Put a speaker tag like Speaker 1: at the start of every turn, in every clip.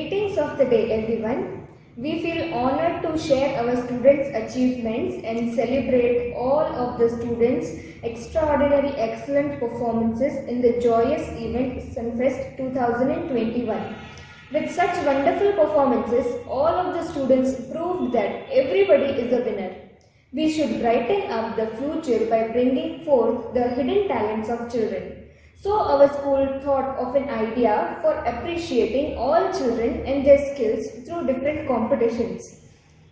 Speaker 1: Greetings of the day, everyone. We feel honored to share our students' achievements and celebrate all of the students' extraordinary excellent performances in the joyous event Sunfest 2021. With such wonderful performances, all of the students proved that everybody is a winner. We should brighten up the future by bringing forth the hidden talents of children. So our school thought of an idea for appreciating all children and their skills through different competitions.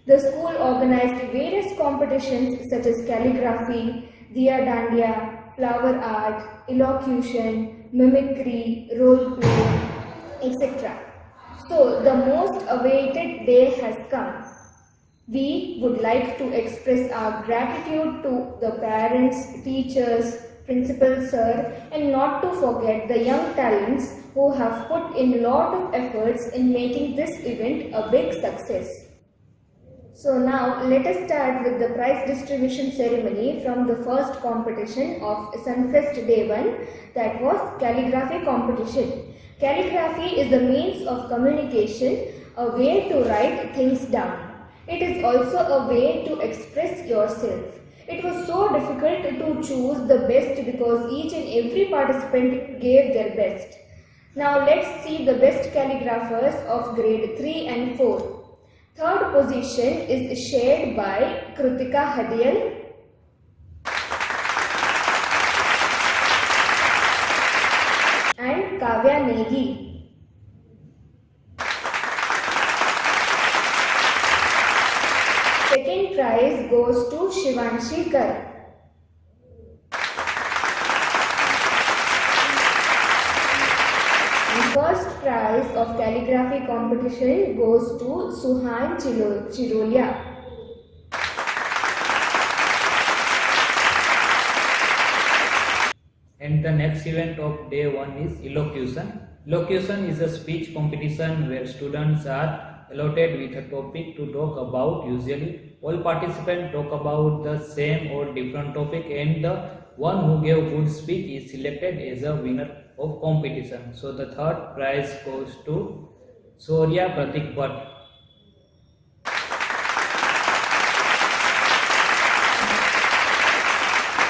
Speaker 1: The school organized various competitions such as calligraphy, diya dandiya, flower art, elocution, mimicry, role play, etc. So the most awaited day has come. We would like to express our gratitude to the parents, teachers, principal sir, and not to forget the young talents who have put in lot of efforts in making this event a big success. So now let us start with the prize distribution ceremony from the first competition of Sunfest Day 1, that was calligraphy competition. Calligraphy is a means of communication, a way to write things down. It is also a way to express yourself. It was so difficult to choose the best because each and every participant gave their best. Now let's see the best calligraphers of grade 3 and 4. Third position is shared by Krutika Hadiyal, and Kavya Negi. Second prize goes to Shivanshi Kar. And first prize of calligraphy competition goes to Suhan Chirolia.
Speaker 2: And the next event of day 1 is elocution. Elocution is a speech competition where students are allotted with a topic to talk about. Usually all participants talk about the same or different topic, and the one who gave good speech is selected as a winner of competition. So the third prize goes to Surya Pratik Bhatt.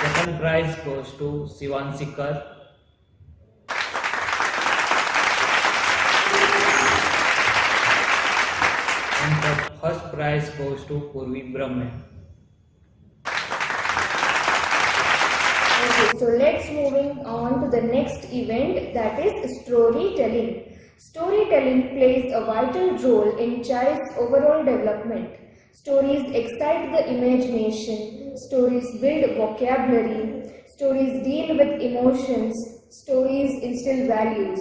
Speaker 2: Second prize goes to Shivanshi Kar. And the first prize goes to Purvi Brahme.
Speaker 1: Okay, so let's moving on to the next event, that is storytelling. Storytelling plays a vital role in child's overall development. Stories excite the imagination, stories build vocabulary, stories deal with emotions, stories instill values.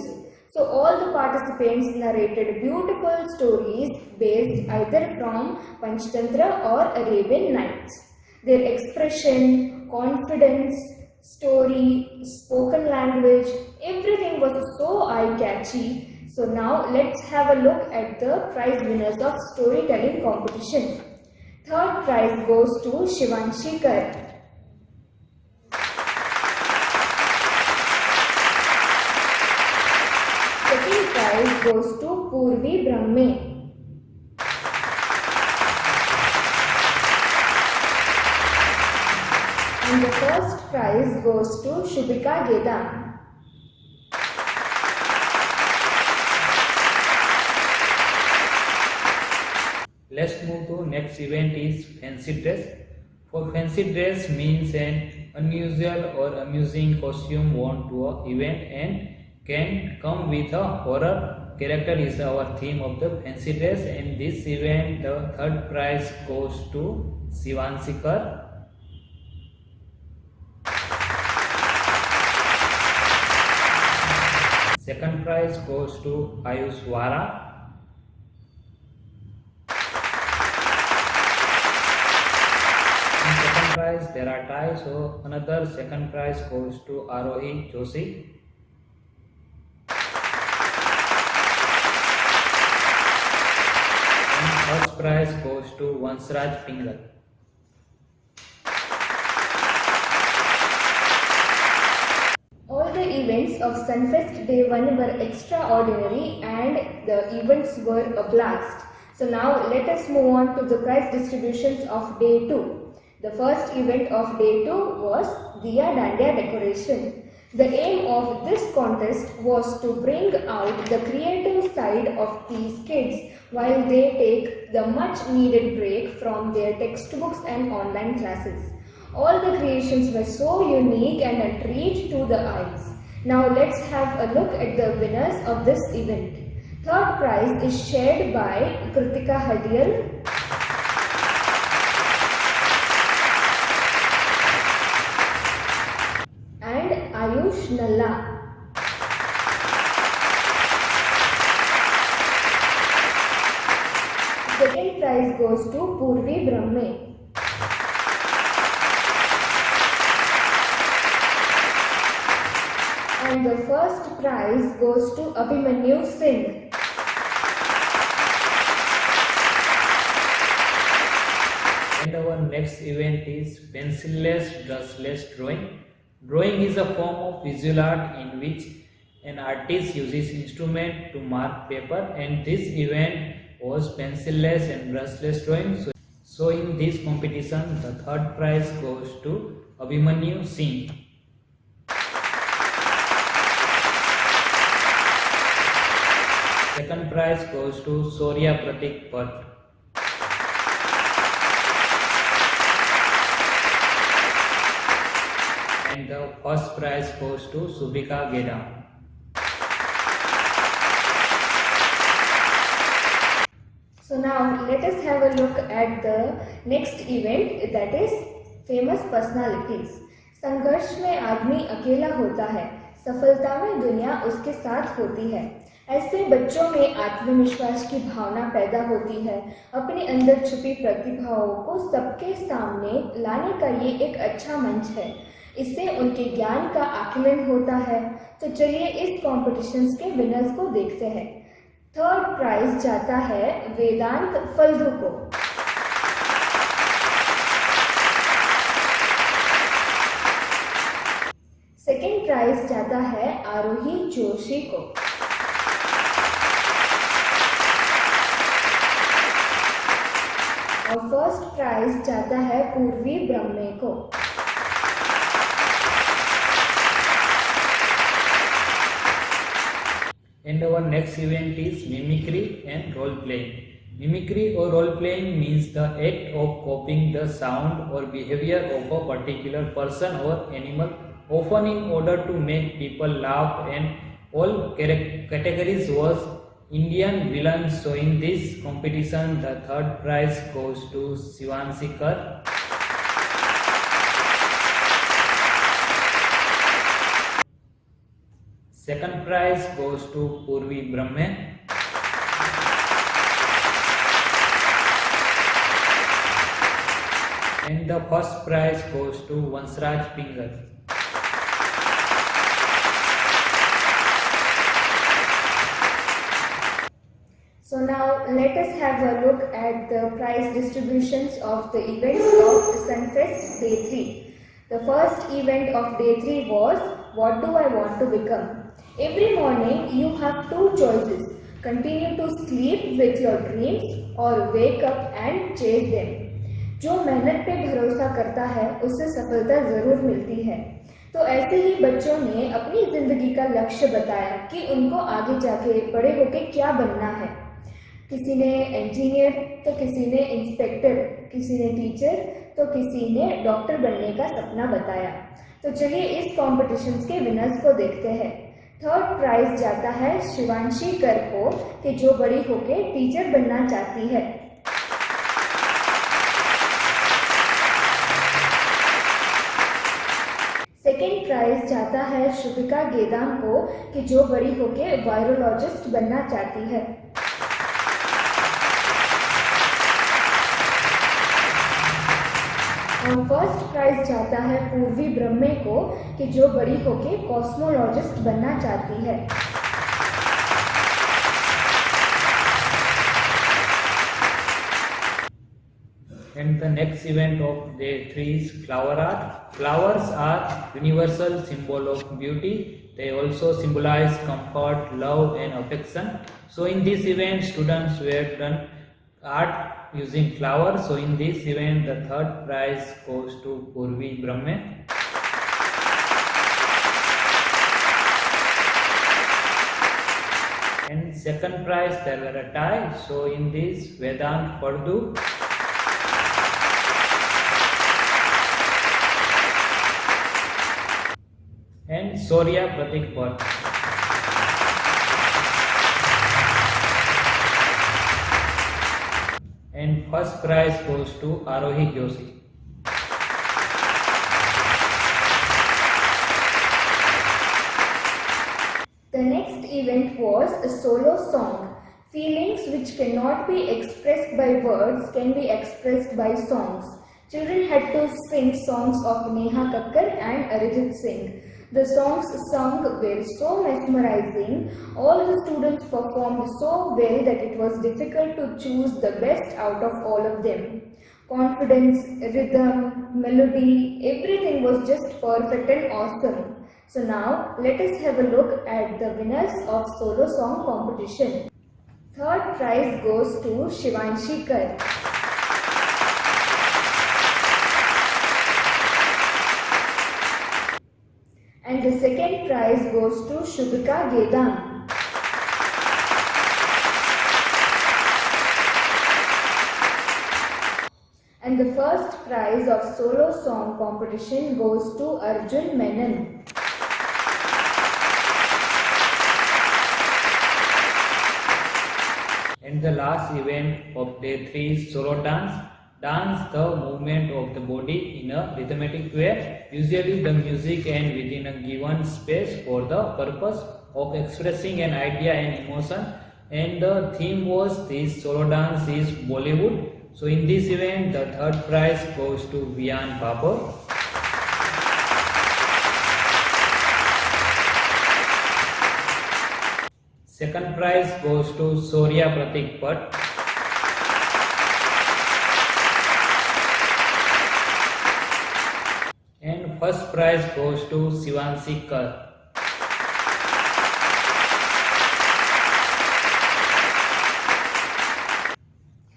Speaker 1: So all the participants narrated beautiful stories based either from Panchtantra or Arabian Nights. Their expression, confidence, story, spoken language, everything was so eye-catchy. So now let's have a look at the prize winners of storytelling competition. Third prize goes to Shivanshi Kar. Second prize goes to Purvi Brahme. And the first prize goes to Shubhika Gedam.
Speaker 2: Let's move to next event is fancy dress. For fancy dress means an unusual or amusing costume worn to an event and can come with a horror character is our theme of the fancy dress. In this event, the third prize goes to Shivanshi Kar. Second prize goes to Ayush Vara. Second prize there are ties, so another second prize goes to Arohi Joshi. And first prize goes to Vansraj Pingal.
Speaker 1: All the events events of Sunfest Day 1 were extraordinary and the events were a blast. So now let us move on to the prize distributions of Day 2. The first event of Day 2 was Diya Dandiya decoration. The aim of this contest was to bring out the creative side of these kids while they take the much needed break from their textbooks and online classes. All the creations were so unique and a treat to the eyes. Now let's have a look at the winners of this event. Third prize is shared by Kritika Hadiyal, and Ayush Nalla. Second prize goes to Purvi Brahme. And the first prize goes to Abhimanyu Singh.
Speaker 2: And our next event is pencilless brushless drawing. Drawing is a form of visual art in which an artist uses instrument to mark paper, and this event was pencilless and brushless drawing. So in this competition, the third prize goes to Abhimanyu Singh. Second prize goes to Surya Pratik Bhatt. And the first prize goes to Subhika Gedam.
Speaker 1: So now let us have a look at the next event, that is famous personalities. संघर्ष में आदमी अकेला होता है, सफलता में दुनिया उसके साथ होती है। ऐसे बच्चों में आत्मविश्वास की भावना पैदा होती है। अपने अंदर छुपी प्रतिभाओं को सबके सामने लाने का ये एक अच्छा मंच है। इससे उनके ज्ञान का आकलन होता है। तो चलिए इस कॉम्पिटिशन्स के विनर्स को देखते हैं। थर्ड प्राइज जाता है वेदांत फल्दू को। सेकेंड प्राइज जाता है आरोही जोशी को। और फर्स्ट प्राइज जाता है पूर्वी ब्रह्मे को।
Speaker 2: And our next event is mimicry and role playing. Mimicry or role playing means the act of copying the sound or behavior of a particular person or animal, often in order to make people laugh, and all categories was Indian villains. So in this competition, the third prize goes to Shivanshi Kar. Second prize goes to Purvi Brahme. And the first prize goes to Vansraj Pingal.
Speaker 1: So now let us have a look at the prize distributions of the events of Sunfest Day 3. The first event of Day 3 was What Do I Want to Become? Every morning you have two choices: continue to sleep with your dreams or wake up and chase them. जो मेहनत पे भरोसा करता है उससे सफलता जरूर मिलती है। तो ऐसे ही बच्चों ने अपनी जिंदगी का लक्ष्य बताया कि उनको आगे जाके बड़े होके क्या बनना है। किसी ने इंजीनियर, तो किसी ने इंस्पेक्टर, किसी ने टीचर, तो किसी ने डॉक्टर बनने का सपना बताया। तो चलिए इस कॉम्पिटिशन्स के विनर्स को देखते हैं। थर्ड प्राइज जाता है शिवांशी कर को कि जो बड़ी होके टीचर बनना चाहती है। सेकेंड प्राइज जाता है शुभिका गेदाम को कि जो बड़ी होके वायरोलॉजिस्ट बनना चाहती है। और फर्स्ट प्राइज जाता है पूर्वी ब्रह्मे को कि जो बड़ी होके कॉस्मोलॉजिस्ट बनना चाहती है।
Speaker 2: And the next event of Day 3 is flower art. Flowers are universal symbol of beauty. They also symbolize comfort, love, and affection. So in this event, students were done art using flowers. So in this event, the third prize goes to Purvi Brahme. And second prize, there were a tie. So in this, Vedant Pardu. And Surya Pratik Bhatt. And first prize goes to Arohi Joshi.
Speaker 1: The next event was a solo song. Feelings which cannot be expressed by words can be expressed by songs. Children had to sing songs of Neha Kakkar and Arijit Singh. The songs sung were so mesmerizing, all the students performed so well that it was difficult to choose the best out of all of them. Confidence, rhythm, melody, everything was just perfect and awesome. So now let us have a look at the winners of solo song competition. Third prize goes to Shivanshi Kar. And the second prize goes to Shubhika Gedam. And the first prize of solo song competition goes to Arjun Menon.
Speaker 2: And the last event of day 3 solo dance. Dance the movement of the body in a rhythmic way, usually the music and within a given space for the purpose of expressing an idea and emotion. And the theme was this solo dance is Bollywood. So in this event, the third prize goes to Vian Babur. Second prize goes to Surya Pratik Bhatt. And first prize goes to Shivanshi Kar.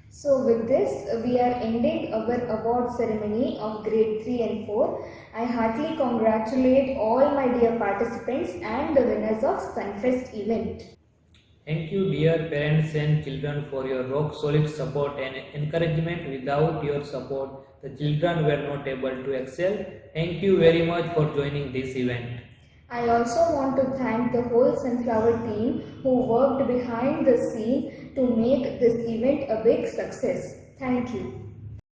Speaker 1: So with this, we are ending our award ceremony of grade 3 and 4. I heartily congratulate all my dear participants and the winners of Sunfest event.
Speaker 2: Thank you, dear parents and children, for your rock solid support and encouragement. Without your support, the children were not able to excel. Thank you very much for joining this event.
Speaker 1: I also want to thank the whole Sunflower team who worked behind the scene to make this event a big success. Thank you.